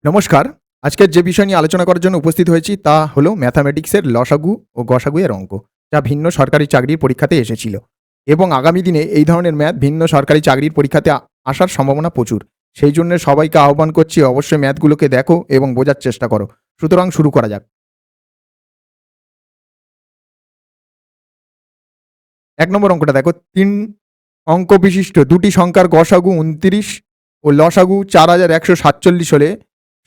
নমস্কার। আজকের যে বিষয় নিয়ে আলোচনা করার জন্য উপস্থিত হয়েছি তা হলো ম্যাথামেটিক্সের লসাগু ও গসাগু এর অঙ্ক, যা ভিন্ন সরকারি চাকরির পরীক্ষাতে এসেছিল এবং আগামী দিনে এই ধরনের ম্যাথ ভিন্ন সরকারি চাকরির পরীক্ষাতে আসার সম্ভাবনা প্রচুর। সেই জন্য সবাইকে আহ্বান করছি, অবশ্যই ম্যাথগুলোকে দেখো এবং বোঝার চেষ্টা করো। সুতরাং শুরু করা যাক। ১ নম্বর অঙ্কটা দেখো, ৩ অঙ্ক বিশিষ্ট দুটি সংখ্যার গসাগু ২৯ ও লসাগু ৪১৪৭ হলে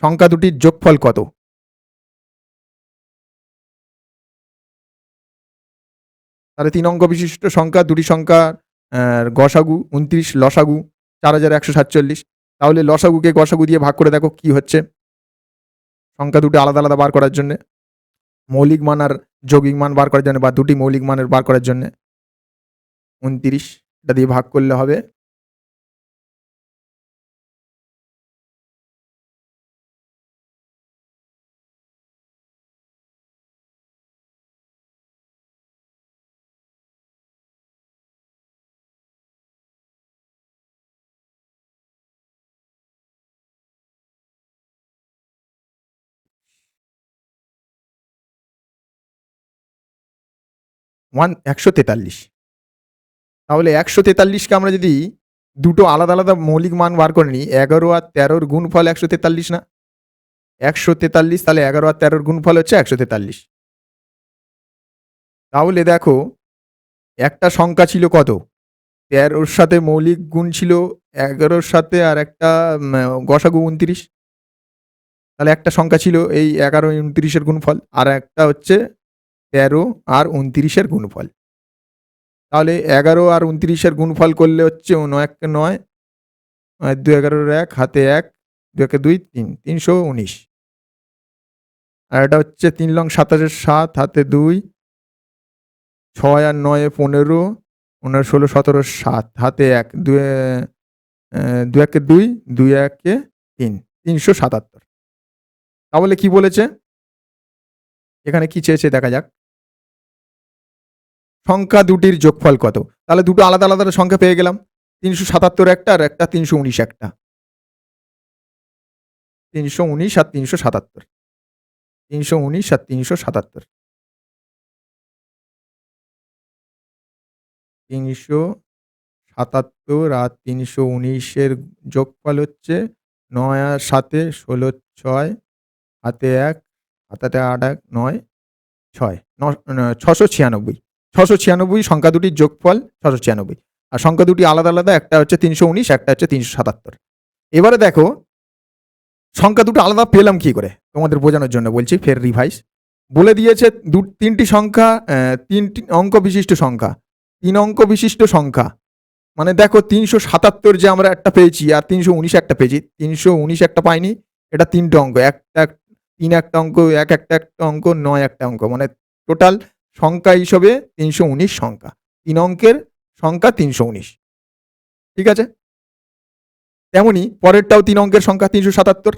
সংখ্যা দুটির যোগফল কত? তাহলে ৩ অঙ্ক বিশিষ্ট সংখ্যা, দুটি সংখ্যার গসাগু ২৯, লসাগু ৪১৪৭। তাহলে লসাগুকে গসাগু দিয়ে ভাগ করে দেখো কি হচ্ছে। সংখ্যা দুটো আলাদা আলাদা বার করার জন্যে, মৌলিক মান আর যৌগিক মান বার করার জন্য, বা দুটি মৌলিক মানের বার করার জন্যে ২৯ এটা দিয়ে ভাগ করলে হবে ১৪৩। তাহলে ১৪৩কে আমরা যদি দুটো আলাদা আলাদা মৌলিক মান বার করে নিই, ১১ আর ১৩র গুণফল ১৪৩ না? ১৪৩, তাহলে ১১ আর ১৩র গুণফল হচ্ছে ১৪৩। তাহলে দেখো, একটা সংখ্যা ছিল কত? ১৩র সাথে মৌলিক গুণ ছিল ১১র সাথে, আর একটা গসাগু ২৯। তাহলে একটা সংখ্যা ছিল এই ১১ ২৯-এর গুণফল, আর একটা হচ্ছে ১৩ আর ২৯-এর গুণফল। তাহলে ১১ আর ২৯-এর গুণফল করলে হচ্ছে ৯ কে ৯, ২ ১১-এর ১, হাতে ১, ২ একে ২, ৩, ৩১৯। আর এটা হচ্ছে ৩ লং ২৭-এর ৭, হাতে ২, ৬ আর ৯ এ ১৫, ১৫ ১৬ ১৭ ৭, হাতে ১, ২ একে ২, ২ একে ৩, ৩৭৭। তাহলে কি বলেছে? এখানে কি চেয়েছে দেখা যাক। সংখ্যা দুটির যোগফল কত? তাহলে দুটো আলাদা আলাদা সংখ্যা পেয়ে গেলাম। ৩৭৭ একটা, আর একটা ৩১৯ একটা। ৩১৯ আর ৩৭৭। ৩১৯ আর ৩৭৭। ৩৭৭ আর ৩১৯-এর যোগফল হচ্ছে ৯ আর ৭-এ ১৬ ৬, হাতে ১, হাতে ৮ ১, ৯ ৬, ৬৯৬। ৬৯৬ সংখ্যা দুটির যোগফল ৬৯৬। আর সংখ্যা দুটি আলাদা আলাদা, একটা হচ্ছে ৩১৯, একটা হচ্ছে ৩৭৭। এবারে দেখো, সংখ্যা দুটো আলাদা পেলাম কি করে? তোমাদের বোঝানোর জন্য বলছি, ফের রিভাইজ। বলে দিয়েছে তিনটি সংখ্যা, ৩টি অঙ্ক বিশিষ্ট সংখ্যা, ৩ অঙ্ক বিশিষ্ট সংখ্যা। মানে দেখো, ৩৭৭ যে আমরা একটা পেয়েছি আর ৩১৯ একটা পেয়েছি। ৩১৯ একটা পাইনি, এটা ৩টে অঙ্ক, ৩ একটা অঙ্ক, ১ একটা অঙ্ক, ৯ একটা অঙ্ক, মানে টোটাল সংখ্যা হিসেবে ৩১৯ সংখ্যা। ৩ অঙ্কের সংখ্যা ৩১৯। ঠিক আছে? তেমনি পরেরটাও ৩ অঙ্কের সংখ্যা ৩৭৭।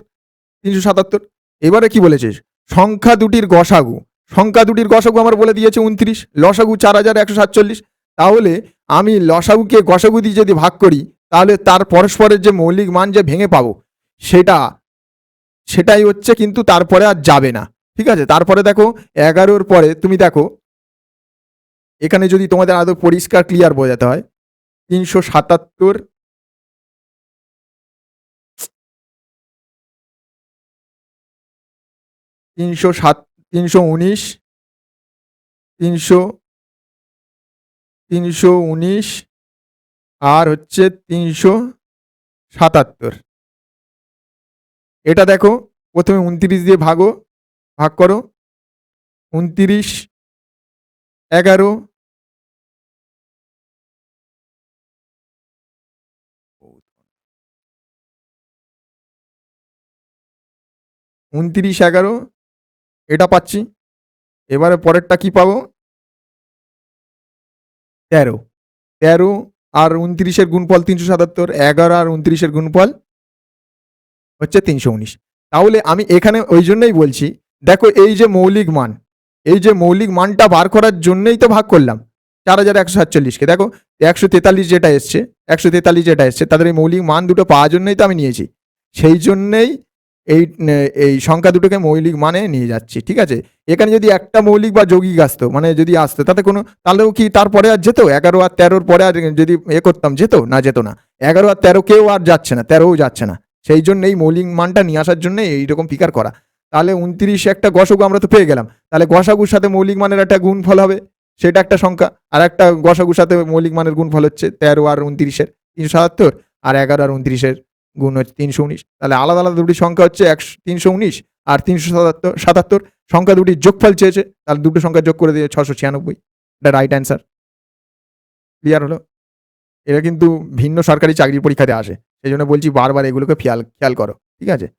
এবারে কি বলেছিস? সংখ্যা দুটির গসাগু। সংখ্যা দুটির গসাগু আমার বলে দিয়েছে ২৯, লসাগু ৪১৪৭। তাহলে আমি লসাগুকে গসাগু দিয়ে যদি ভাগ করি, তাহলে তার পরস্পরের যে মৌলিক মান যে ভেঙে পাবো, সেটাই হচ্ছে, কিন্তু তারপরে আর যাবে না। ঠিক আছে? তারপরে দেখো, ১১-র পরে তুমি দেখো, এখানে যদি তোমাদের আদৌ পরিষ্কার ক্লিয়ার বোঝাতে হয়, ৩৭৭, ৩০৭, ৩১৯, ৩১৯ আর হচ্ছে ৩৭৭। এটা দেখো, প্রথমে ২৯ দিয়ে ভাগ করো। ২৯, ১১, ২৯ ১১ এটা পাচ্ছি। এবারে পরেরটা কি পাবো? ১৩। ১৩ আর ২৯-এর গুণফল ৩৭৭, ১১ আর ২৯-এর গুণফল হচ্ছে ৩১৯। তাহলে আমি এখানে ওই জন্যই বলছি, দেখো এই যে মৌলিক মান, এই যে মৌলিক মানটা বার করার জন্যই তো ভাগ করলাম ৪১৪৭কে। দেখো ১৪৩ যেটা এসছে, ১৪৩ যেটা এসছে, তাদের এই মৌলিক মান দুটো পাওয়ার জন্যই তো আমি নিয়েছি। সেই জন্যেই এই এই সংখ্যা দুটোকে মৌলিক মানে নিয়ে যাচ্ছি, ঠিক আছে। এখানে যদি একটা মৌলিক বা যৌগিক আসতো, মানে যদি আসতো, তাতে কোনো, তাহলেও কি তারপরে আর যেত? 11 আর 13-র পরে আর যদি করতাম, যেত না? যেত না। 11 আর 13 কেউ আর যাচ্ছে না, 13ও যাচ্ছে না। সেই জন্য এই মৌলিক মানটা নিয়ে আসার জন্য এইরকম ফিকার করা। তাহলে 29 একটা গসাগু আমরা তো পেয়ে গেলাম। তাহলে গসাগুর সাথে মৌলিক মানের একটা গুণফল হবে, সেটা একটা সংখ্যা। আর একটা গসাগুর সাথে মৌলিক মানের গুণফল হচ্ছে 13 আর 29-এর 377, আর 11 আর 29-এর গুণ হচ্ছে 319। তাহলে আলাদা আলাদা দুটি সংখ্যা হচ্ছে 319 আর 377। সংখ্যা দুটির যোগফল চেয়েছে, তাহলে দুটো সংখ্যা যোগ করে দিয়ে 696। এটা রাইট অ্যান্সার। ক্লিয়ার হলো? এটা কিন্তু ভিন্ন সরকারি চাকরির পরীক্ষাতে আসে, সেই জন্য বলছি বারবার এগুলোকে খেয়াল করো, ঠিক আছে।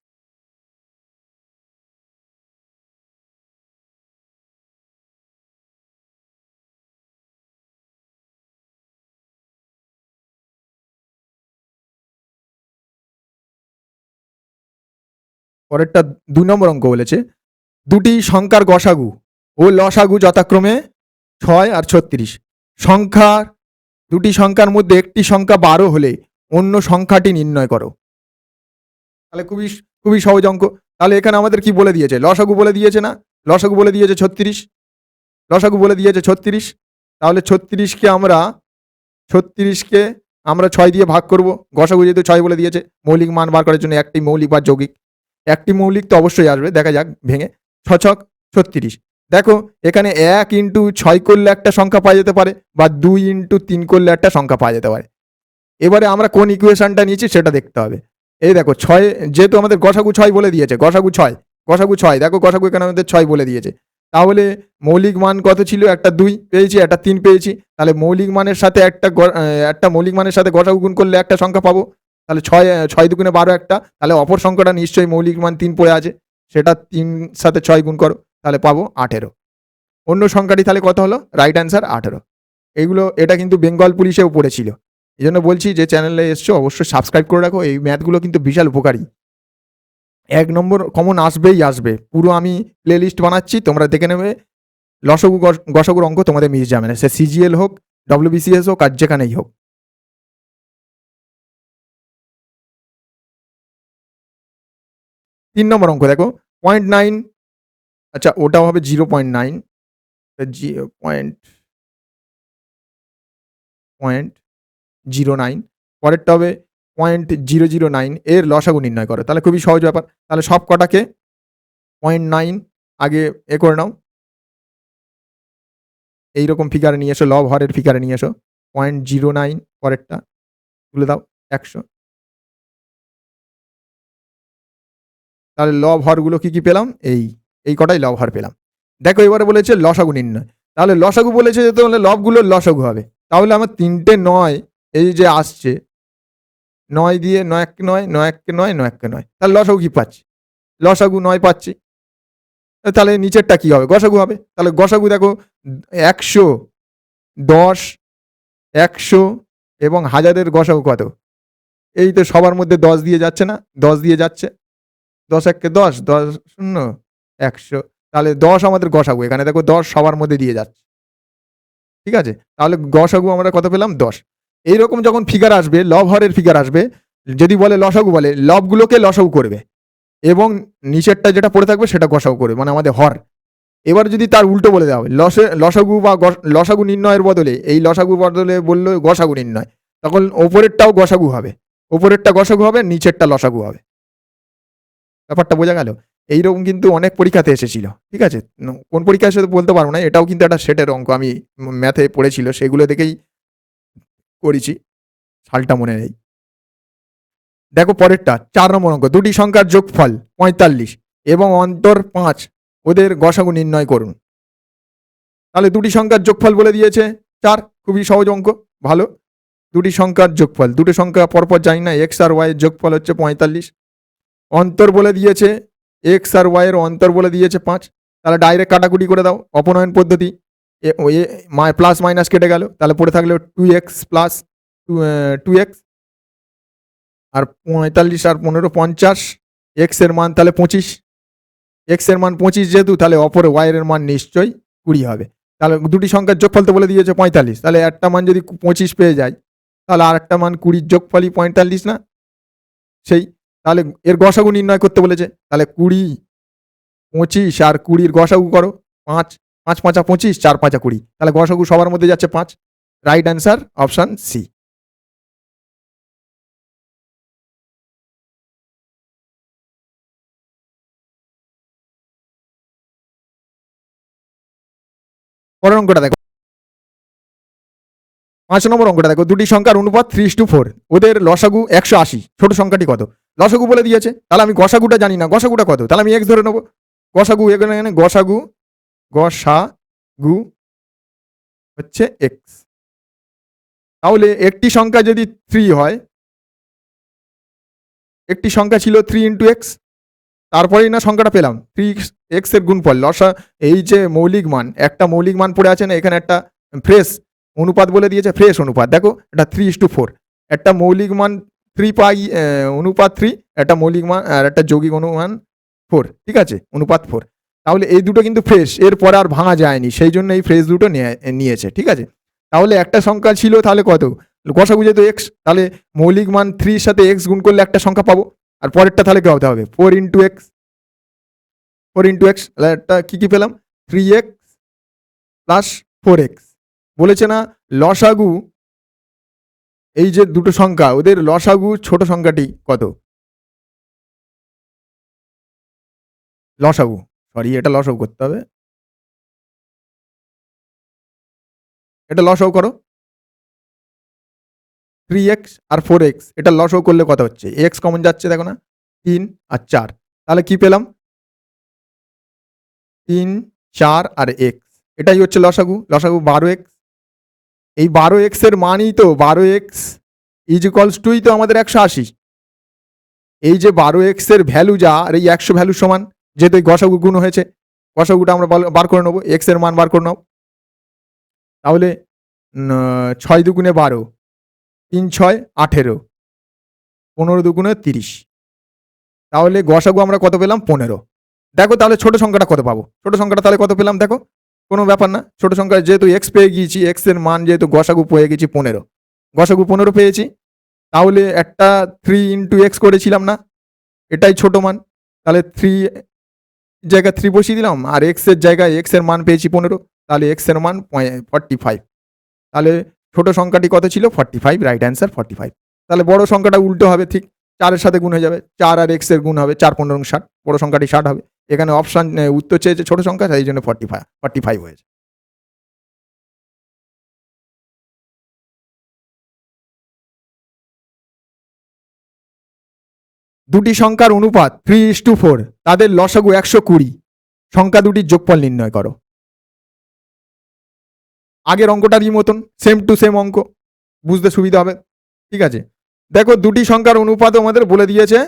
পরেরটা 2 নম্বর অঙ্ক বলেছে, দুটি সংখ্যার গসাগু ও লসাগু যথাক্রমে 6 আর 36। সংখ্যার দুটি সংখ্যার মধ্যে একটি সংখ্যা 12 হলে অন্য সংখ্যাটি নির্ণয় করো। তাহলে খুবই খুবই সহজ অঙ্ক। তাহলে এখানে আমাদের কি বলে দিয়েছে? লসাগু বলে দিয়েছে না? লসাগু বলে দিয়েছে 36। লসাগু বলে দিয়েছে 36। তাহলে 36কে আমরা 6 দিয়ে ভাগ করব। গসাগু যেহেতু 6 বলে দিয়েছে, মৌলিক মান বার করার জন্য একটি মৌলিক বা যৌগিক, একটি মৌলিক তো অবশ্যই আসবে। দেখা যাক ভেঙে। 6 ছক 36। দেখো এখানে 1 ইন্টু 6 করলে একটা সংখ্যা পাওয়া যেতে পারে, বা 2 ইন্টু 3 করলে একটা সংখ্যা পাওয়া যেতে পারে। এবারে আমরা কোন ইকুয়েশনটা নিয়েছি সেটা দেখতে হবে। এই দেখো 6, যেহেতু আমাদের গসাগু 6 বলে দিয়েছে, গসাগু 6, দেখো গসাগু এখানে আমাদের 6 বলে দিয়েছে। তাহলে মৌলিক মান কত ছিল? একটা 2 পেয়েছি, একটা 3 পেয়েছি। তাহলে মৌলিক মানের সাথে একটা মৌলিক মানের সাথে গসাগু গুণ করলে একটা সংখ্যা পাবো। তাহলে 6 দুগুণে 12 একটা, তাহলে অপর সংখ্যাটা নিশ্চয়ই মৌলিক মান 3 পড়ে আছে, সেটা 3 সাথে 6 গুণ করো, তাহলে পাবো 18। অন্য সংখ্যাটি তাহলে কত হলো? Right answer 18। এটা কিন্তু বেঙ্গল পুলিশেও পড়েছিল। এই জন্য বলছি, যে চ্যানেলে এসছো অবশ্যই সাবস্ক্রাইব করে রাখো। এই ম্যাথগুলো কিন্তু বিশাল উপকারী। 1 নম্বর কমন আসবেই আসবে। পুরো আমি প্লে লিস্ট বানাচ্ছি, তোমরা দেখে নেবে। লসাগু গসাগুর অঙ্ক তোমাদের মিস যাবে না, সে সিজিএল হোক, ডব্লিউবিসিএস হোক, আর যেখানেই হোক। 3 নম্বর অঙ্ক দেখো, 0.9, আচ্ছা ওটাও হবে 0.9, 0.09। পরেরটা হবে 0.009 এর লসাগু নির্ণয় করো। তাহলে খুবই সহজ ব্যাপার। তাহলে সব কটাকে 0.9 আগে করে নাও, এইরকম ফিগারে নিয়ে এসো, লব হরের ফিগারে নিয়ে এসো। 0.09 পরেরটা তুলে দাও 100। তাহলে লব হরগুলো কি পেলাম? এই কটাই লব হর পেলাম। দেখো এবারে বলেছে লসাগু নির্ণয়। তাহলে লসাগু বলেছে যে, তাহলে লবগুলোর লসাগু হবে। তাহলে আমার 3টে 9 এই যে আসছে, 9 দিয়ে 9 1 9, 9 1 9, 9 1 9, তাহলে লসাগু কি পাচ্ছি? লসাগু 9 পাচ্ছি। তাহলে নিচেরটা কি হবে? গসাগু হবে। তাহলে গসাগু দেখো 100, 10, 100 এবং 1000-এর গসাগু কত? এই তো সবার মধ্যে 10 দিয়ে যাচ্ছে না? 10 দিয়ে যাচ্ছে। 10 1 10, 10 0 100। তাহলে 10 আমাদের গসাগু। এখানে দেখো 10 সবার মধ্যে দিয়ে যাচ্ছে, ঠিক আছে। তাহলে গসাগু আমরা কত পেলাম? 10। এইরকম যখন ফিগার আসবে, লব হরের ফিগার আসবে, যদি বলে লসাগু, বলে লবগুলোকে লসাগু করবে এবং নিচেরটা যেটা পড়ে থাকবে সেটা গসাগু করবে, মানে আমাদের হর। এবার যদি তার উল্টো বলে দেওয়া হয়, লসাগু বা লসাগু নির্ণয়ের বদলে, এই লসাগুর বদলে বললো গসাগু নির্ণয়, তখন ওপরেরটাও গসাগু হবে, ওপরেরটা গসাগু হবে, নিচেরটা লসাগু হবে। ব্যাপারটা বোঝা গেল? এইরকম কিন্তু অনেক পরীক্ষাতে এসেছিল, ঠিক আছে। কোন পরীক্ষা এসে বলতে পারবো না, এটাও কিন্তু একটা সেটের অঙ্ক, আমি ম্যাথে পড়েছিল, সেগুলো দেখেই করেছি, সালটা মনে নেই। দেখো পরেরটা 4 নম্বর অঙ্ক, দুটি সংখ্যার যোগফল 45 এবং অন্তর 5, ওদের গসাগু নির্ণয় করুন। তাহলে দুটি সংখ্যার যোগফল বলে দিয়েছে 4, খুবই সহজ অঙ্ক, ভালো। দুটি সংখ্যার যোগফল, দুটো সংখ্যা পরপর জানি না, এক্স আর ওয়াই এর যোগফল হচ্ছে 45। অন্তর বলে দিয়েছে, এক্স আর ওয়াই এর অন্তর বলে দিয়েছে 5। তাহলে ডাইরেক্ট কাটাকুটি করে দাও, অপনয়ন পদ্ধতি। প্লাস মাইনাস কেটে গেল, তাহলে পড়ে থাকলো 2x প্লাস 2x, আর 45 আর 15 50। এক্স এর মান তাহলে 25, এক্স এর মান 25 যেহেতু, তাহলে অপরে ওয়াই এর মান নিশ্চয়ই 20 হবে। তাহলে দুটি সংখ্যার যোগফল তো বলে দিয়েছে 45, তাহলে একটা মান যদি 25 পেয়ে যায়, তাহলে আর একটা মান 20 যোগফলই 45 না? সেই তাহলে এর গসাগু নির্ণয় করতে বলেছে, তাহলে 20, 25 আর 20 গসাগু করো 5, 5 5 25, 4 5 20, তাহলে গসাগু সবার মধ্যে যাচ্ছে 5। Right answer option C. পরের অঙ্কটা দেখো, 5 নম্বর অঙ্কটা দেখো, দুটি সংখ্যার অনুপাত 3:4, ওদের লসাগু 180, ছোট সংখ্যাটি কত? লসাগু বলে দিয়েছে, তাহলে আমি গসাগুটা জানি না, গসাগুটা কত, তাহলে আমি এক্স ধরে নেবো। গসাগু এখানে গসাগু হচ্ছে এক্স। তাহলে একটি সংখ্যা যদি 3 হয়, একটি সংখ্যা ছিল 3 ইন্টু এক্স, তারপরেই না সংখ্যাটা পেলাম 3x এর গুণফল লসা। এই যে মৌলিক মান, একটা মৌলিক মান পড়ে আছে না এখানে, একটা ফ্রেশ অনুপাত বলে দিয়েছে, ফ্রেশ অনুপাত দেখো এটা 3:4, একটা মৌলিক মান 3 পাই, অনুপাত 3, একটা মৌলিক মান আর একটা যৌগিক অনুমান 4, ঠিক আছে, অনুপাত 4। তাহলে এই দুটো কিন্তু ফ্রেশ, এরপরে আর ভাঙা যায়নি, সেই জন্য এই ফ্রেশ দুটো নিয়েছে, ঠিক আছে। তাহলে একটা সংখ্যা ছিল, তাহলে কত, গসাগু যেহেতু এক্স, তাহলে মৌলিক মান 3 সাথে এক্স গুণ করলে একটা সংখ্যা পাবো। আর পরেরটা তাহলে কি হতে হবে, 4 ইন্টু এক্স, 4 ইন্টু এক্স, তাহলে একটা কি পেলাম, 3x প্লাস 4x। বলেছে না লসাগু, এই যে দুটো সংখ্যা ওদের লসাগু ছোট সংখ্যাটি কত, লসাগু, সরি এটা লসাগু করতে হবে, এটা লসাগু করো, 3x আর 4x, এটা লসাগু করলে কত হচ্ছে, x কমন যাচ্ছে দেখো না, 3 আর 4, তাহলে কি পেলাম, 3 4 আর x, এটাই হচ্ছে লসাগু, লসাগু 12x। এই 12x এর মানই তো 12x ইজ ইকুয়ালস টুই তো আমাদের 180। এই যে 12x এর ভ্যালু যা, আর এই 100 ভ্যালু সমান, যেহেতু এই গসাগু গুণ হয়েছে, গসাগুটা আমরা বার করে নেবো, x এর মান বার করে নাও। তাহলে 6 দুগুণে 12, 3 6 18, 15 দুগুণে 30, তাহলে গসাগু আমরা কত পেলাম, 15। দেখো তাহলে ছোট সংখ্যাটা কত পাবো, ছোট সংখ্যাটা তাহলে কত পেলাম দেখো, কোনো ব্যাপার না, ছোট সংখ্যা যেহেতু এক্স পেয়ে গিয়েছি, এক্স এর মান যেহেতু গসাগু পেয়ে গেছি 15, গসাগু 15 পেয়েছি। তাহলে একটা 3 ইন্টু এক্স করেছিলাম না, এটাই ছোট মান, তাহলে 3 জায়গায় 3 বসিয়ে দিলাম, আর এক্স এর জায়গায় এক্স এর মান পেয়েছি 15, তাহলে এক্স এর মান 45। তাহলে ছোট সংখ্যাটি কত ছিল, 45, রাইট অ্যান্সার 45। তাহলে বড় সংখ্যাটা উল্টো হবে, ঠিক 4 এর সাথে গুণ হয়ে যাবে, 4 আর এক্স এর গুণ হবে, 4 15 60, বড় সংখ্যাটি 60 হবে। এখানে অপশন উত্তর চেয়েছে ছোট সংখ্যা, সেই জন্য 45 হয়েছে। দুটি সংখ্যার অনুপাত 3:4, তাদের লসাগু 120, সংখ্যা দুটির যোগফল নির্ণয় করো। আগের অঙ্কটারই মতন সেম টু সেম অঙ্ক, বুঝতে সুবিধা হবে, ঠিক আছে। দেখো দুটি সংখ্যার অনুপাত আমাদের বলে দিয়েছে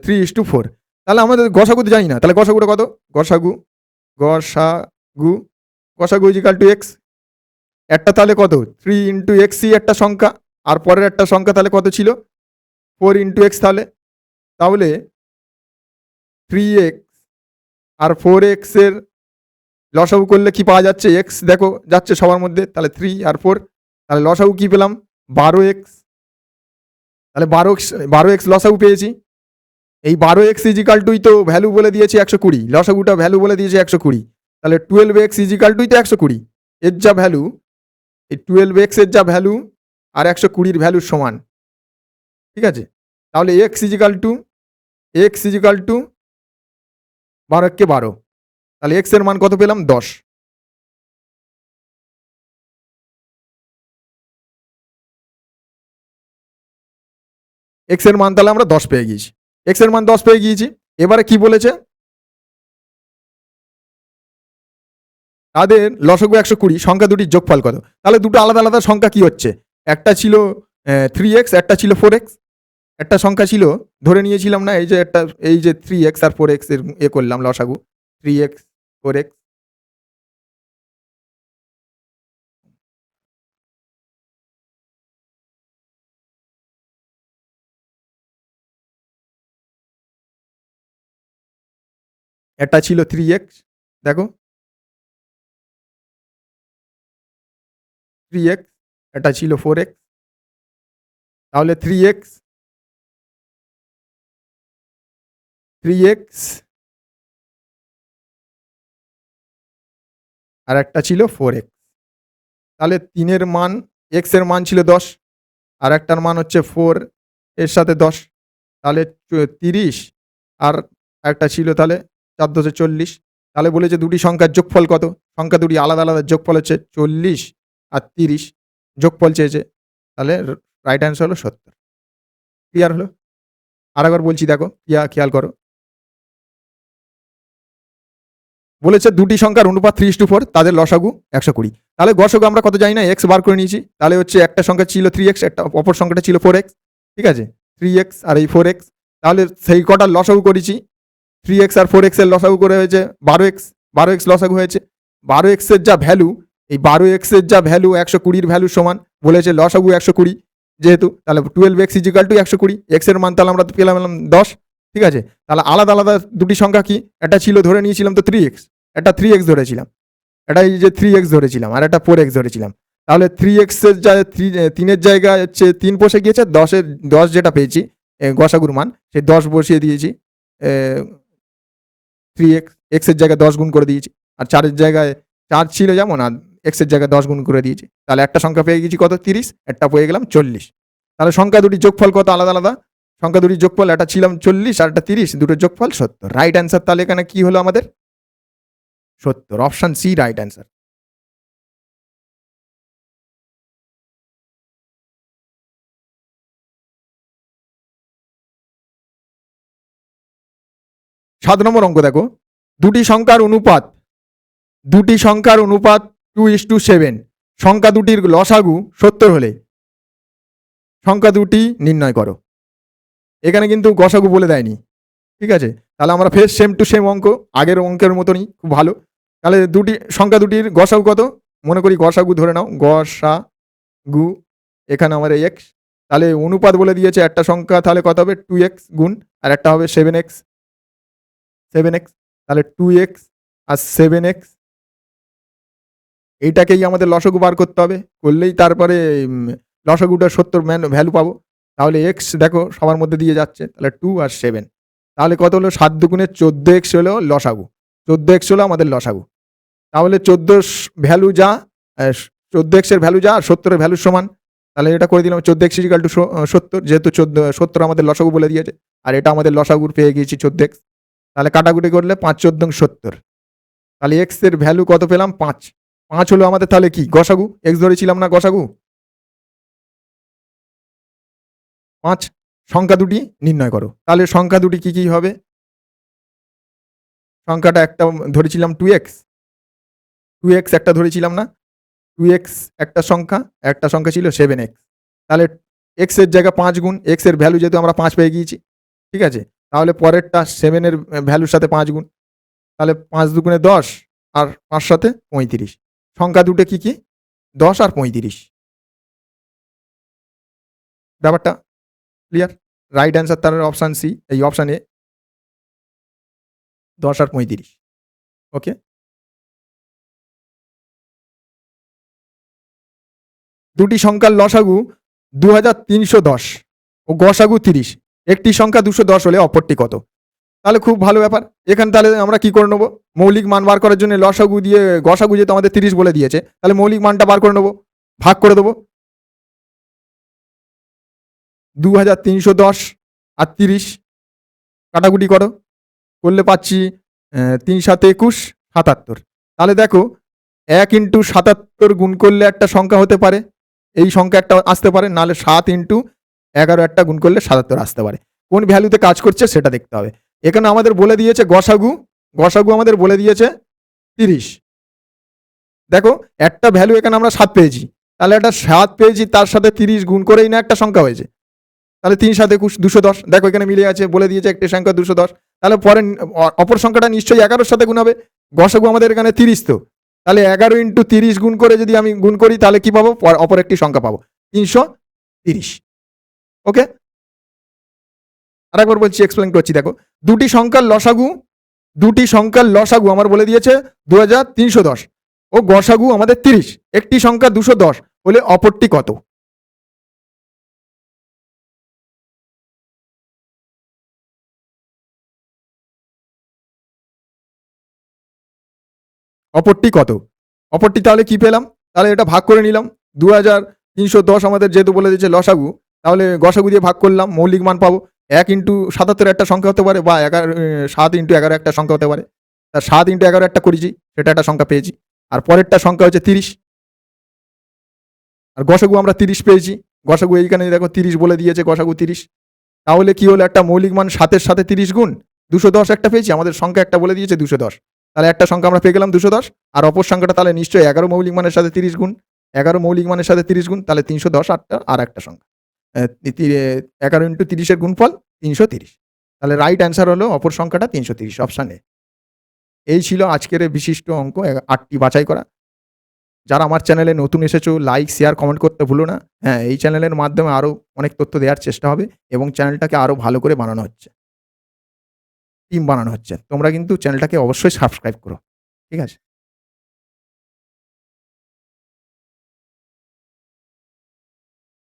3:4, তাহলে আমাদের গসাগু তো জানি না, তাহলে গসাগুটা কত, গসাগু গসাগু গসাগু ইজিক্যাল টু এক্স, একটা তাহলে কত 3 ইন্টু এক্সই একটা সংখ্যা, আর পরের একটা সংখ্যা তাহলে কত ছিল 4 ইন্টু এক্স, তাহলে 3x আর 4x এর লসাগু করলে কি পাওয়া যাচ্ছে, এক্স দেখো যাচ্ছে সবার মধ্যে, তাহলে 3 আর 4, তাহলে লসাগু কি পেলাম 12x, তাহলে 12x লসাগু পেয়েছি। এই 12x ইজিক্যাল টুই তো ভ্যালু বলে দিয়েছে 120, লসাগুটা ভ্যালু বলে দিয়েছে 120, তাহলে 12x ইজিক্যাল টুই তো 120, এর যা ভ্যালু, এই 12x এর যা ভ্যালু আর 120 ভ্যালুর সমান, ঠিক আছে। তাহলে x ইজিক্যাল টু 12 12, তাহলে x এর মান কত পেলাম 10। x এর মান তাহলে আমরা 10 পেয়ে গিয়েছি, x এর মান 10 পেয়ে গিয়েছি। এবারে কি বলেছে, তাদের লসাগু 120, সংখ্যা দুটির যোগফল কত। তাহলে দুটো আলাদা আলাদা সংখ্যা কি হচ্ছে, একটা ছিল 3x, একটা ছিল 4x, একটা সংখ্যা ছিল ধরে নিয়েছিলাম না, এই যে একটা, এই যে 3x আর 4x এর করলাম লসাগু, 3x 4x, একটা ছিল 3x, দেখো 3x, একটা ছিল 4x, তাহলে 3x 3x আর একটা ছিল 4x। তাহলে 3 এর মান, x এর মান ছিল 10 আর একটার মান হচ্ছে 4 এর সাথে 10, তাহলে 30 আর একটা ছিল তাহলে 4 × 10 = 40। তাহলে বলেছে দুটি সংখ্যার যোগফল কত? সংখ্যা দুটি আলাদা আলাদা যোগফল হচ্ছে 40 আর 30, যোগফল চেয়েছে। তাহলে রাইট অ্যান্সার হলো 70। ক্লিয়ার হলো? আরেকবার বলছি, দেখো খেয়াল করো। বলেছে দুটি সংখ্যার অনুপাত 3:4, তাদের লসাগু 120। তাহলে গসাগু আমরা কত জানি না, x বার করে নিয়েছি। তাহলে হচ্ছে একটা সংখ্যা ছিল 3x, একটা অপর সংখ্যাটা ছিল 4x। ঠিক আছে, 3x আর এই 4x। তাহলে সেই কটার লসাগু করেছি, 3x আর 4x এর লসাগু করে হয়েছে 12x। 12x লসাগু হয়েছে। 12x এর যা ভ্যালু, এই 12x এর যা ভ্যালু 120 ভ্যালুর সমান। বলেছে লসাগু 120 যেহেতু, তাহলে 12x = 120। x এর মান তাহলে আমরা পেলাম 10। ঠিক আছে, তাহলে আলাদা আলাদা দুটি সংখ্যা কি, একটা ছিল ধরে নিয়েছিলাম তো 3x, একটা 3x ধরেছিলাম, এটা এই যে 3x ধরেছিলাম আর একটা 4x ধরেছিলাম। তাহলে 3x এর জায়গায় 3-এর জায়গায় হচ্ছে 3 বসে গিয়েছে, 10 যেটা পেয়েছি গসাগুর মান, সেই 10 বসিয়ে দিয়েছি। 3x, x এর জায়গায় 10 গুণ করে দিয়েছি। আর 4-এর জায়গায় 4 ছিল যেমন, আর x এর জায়গায় 10 গুণ করে দিয়েছি। তাহলে একটা সংখ্যা পেয়ে গেছি কত, 30, একটা পেয়ে গেলাম 40। তাহলে সংখ্যা দুটি যোগফল কত আলাদা আলাদা? সংখ্যা দুটির যোগফল, একটা ছিলাম 40 আর একটা 30, দুটোর যোগফল 70। রাইট অ্যান্সার তাহলে এখানে কি হলো আমাদের? 70। Option C right answer. সাত নম্বর অঙ্ক দেখো, দুটি সংখ্যার অনুপাত 2:7। সংখ্যা দুটির লসাগু 70 হলে সংখ্যা দুটি নির্ণয় করো। এখানে কিন্তু গসাগু বলে দেয়নি। ঠিক আছে, তাহলে আমরা ফের সেম টু সেম অঙ্ক, আগের অঙ্কের মতনই, খুব ভালো। তাহলে সংখ্যা দুটির গসাগু কত? মনে করি গসাগু ধরে নাও, গসাগু এখানে আমাদের x। তাহলে অনুপাত বলে দিয়েছে, একটা সংখ্যা তাহলে কত হবে, 2x গুণ, আর একটা হবে 7x। তাহলে 2x আর 7x, এইটাকেই আমাদের লসাগু বার করতে হবে। করলেই তারপরে লসাগুটা 70 ভ্যালু পাবো। তাহলে x দেখো সবার মধ্যে দিয়ে যাচ্ছে, তাহলে 2 আর 7। তাহলে কত হলো, 7 দুগুণে 14x হলো লসাগু। 14x হলো আমাদের লসাগু। তাহলে 14 ভ্যালু যা, 14x এর ভ্যালু যা আর 70 এর ভ্যালুর সমান। তাহলে এটা করে দিলাম 14x = 70, যেহেতু 70 আমাদের লসাগু বলে দিয়েছে, আর এটা আমাদের লসাগুর পেয়ে গিয়েছি 14x। তাহলে কাটাকুটি করলে 5 × 14 = 70। তাহলে x এর ভ্যালু কত পেলাম, 5। 5 হলো আমাদের তাহলে কি, গসাগু। x ধরেছিলাম না, গসাগু 5। সংখ্যা দুটি নির্ণয় করো। তাহলে সংখ্যা দুটি কি কি হবে? সংখ্যাটা একটা ধরেছিলাম 2x, একটা ধরেছিলাম না, 2x একটা সংখ্যা, একটা সংখ্যা ছিল 7x। তাহলে x এর জায়গায় 5 গুণ, x এর ভ্যালু যেহেতু আমরা 5 পেয়ে গিয়েছি। ঠিক আছে, তাহলে পরেরটা 7 এর ভ্যালুর সাথে 5 গুণ। তাহলে 5 দুগুণে 10 আর 5 সাথে 35। সংখ্যা দুটো কি কি, 10 আর 35। ব্যাপারটা ক্লিয়ার? রাইট অ্যান্সার তার অপশন সি, এই অপশন এ, 10 আর 35। ওকে, দুটি সংখ্যার লসাগু 2310 ও গসাগু 30। একটি সংখ্যা 210 হলে অপরটি কত? তাহলে খুব ভালো ব্যাপার। এখানে তাহলে আমরা কি করে নেবো, মৌলিক মান বার করার জন্য লসাগু দিয়ে, গসাগু যেহেতু আমাদের 30 বলে দিয়েছে, তাহলে মৌলিক মানটা বার করে নেবো, ভাগ করে দেবো। 2310 আর 30 কাটাকুটি করো, করলে পাচ্ছি 3 × 7 = 21, 77। তাহলে দেখো 1 × 77 গুণ করলে একটা সংখ্যা হতে পারে, এই সংখ্যা একটা আসতে পারে, নাহলে 7 × 11 একটা গুণ করলে 77 আসতে পারে। কোন ভ্যালুতে কাজ করছে সেটা দেখতে হবে। এখানে আমাদের বলে দিয়েছে গসাগু আমাদের বলে দিয়েছে 30। দেখো একটা ভ্যালু এখানে আমরা 7 পেয়েছি, তাহলে একটা 7 পেয়েছি, তার সাথে 30 গুণ করেই না একটা সংখ্যা হয়েছে। তাহলে 3 × 7 = 21, 210। দেখো এখানে মিলে আছে, বলে দিয়েছে একটি সংখ্যা 210। তাহলে পরে অপর সংখ্যাটা নিশ্চয়ই 11-র সাথে গুণ হবে। গসাগু আমাদের এখানে 30, তো তাহলে 11 × 30 গুণ করে যদি আমি গুণ করি, তাহলে কি পাবো, অপর একটি সংখ্যা পাবো, 330। ওকে, আরেকবার বলছি, এক্সপ্লেন করছি। দেখো দুটি সংখ্যার লসাগু আমার বলে দিয়েছে 2310 ও গসাগু আমাদের 30। একটি সংখ্যা 210 হলে অপরটি কত? অপরটি কত? অপরটি তাহলে কি পেলাম? তাহলে এটা ভাগ করে নিলাম। 2310 আমাদের যেহেতু বলে দিয়েছে লসাগু, তাহলে গসাগু দিয়ে ভাগ করলাম, মৌলিক মান পাবো। 1 ইন্টু 77 একটা সংখ্যা হতে পারে, বা 7 ইন্টু 11 একটা সংখ্যা হতে পারে। তা 7 ইন্টু 11 একটা করেছি, সেটা একটা সংখ্যা পেয়েছি। আর পরেরটা সংখ্যা হচ্ছে 30। আর গসাগু আমরা 30 পেয়েছি। গসাগু এইখানে দেখো 30 বলে দিয়েছে, গসাগু 30। তাহলে কি হলো, একটা মৌলিক মান 7-এর সাথে 30 গুণ 210 একটা পেয়েছি। আমাদের সংখ্যা একটা বলে দিয়েছে 210, তাহলে একটা সংখ্যা আমরা পেয়ে গেলাম 210। আর অপর সংখ্যাটা তাহলে নিশ্চয়ই 11 মৌলিক মানের সাথে 30 গুণ, 11 মৌলিক মানের সাথে 30 গুণ, তাহলে 310 আর একটা সংখ্যা। 11 ইন্টু 30-এর গুণফল 330। তাহলে রাইট অ্যান্সার হলো অপর সংখ্যাটা 330, অপশান এ। এই ছিল আজকের বিশিষ্ট অঙ্ক 8টি বাছাই করা। যারা আমার চ্যানেলে নতুন এসেছো, লাইক, শেয়ার, কমেন্ট করতে ভুলো না। হ্যাঁ, এই চ্যানেলের মাধ্যমে আরও অনেক তথ্য দেওয়ার চেষ্টা হবে এবং চ্যানেলটাকে আরও ভালো করে বানানো হচ্ছে, টিম বানানো হচ্ছে। তোমরা কিন্তু চ্যানেলটাকে অবশ্যই সাবস্ক্রাইব করো। ঠিক আছে?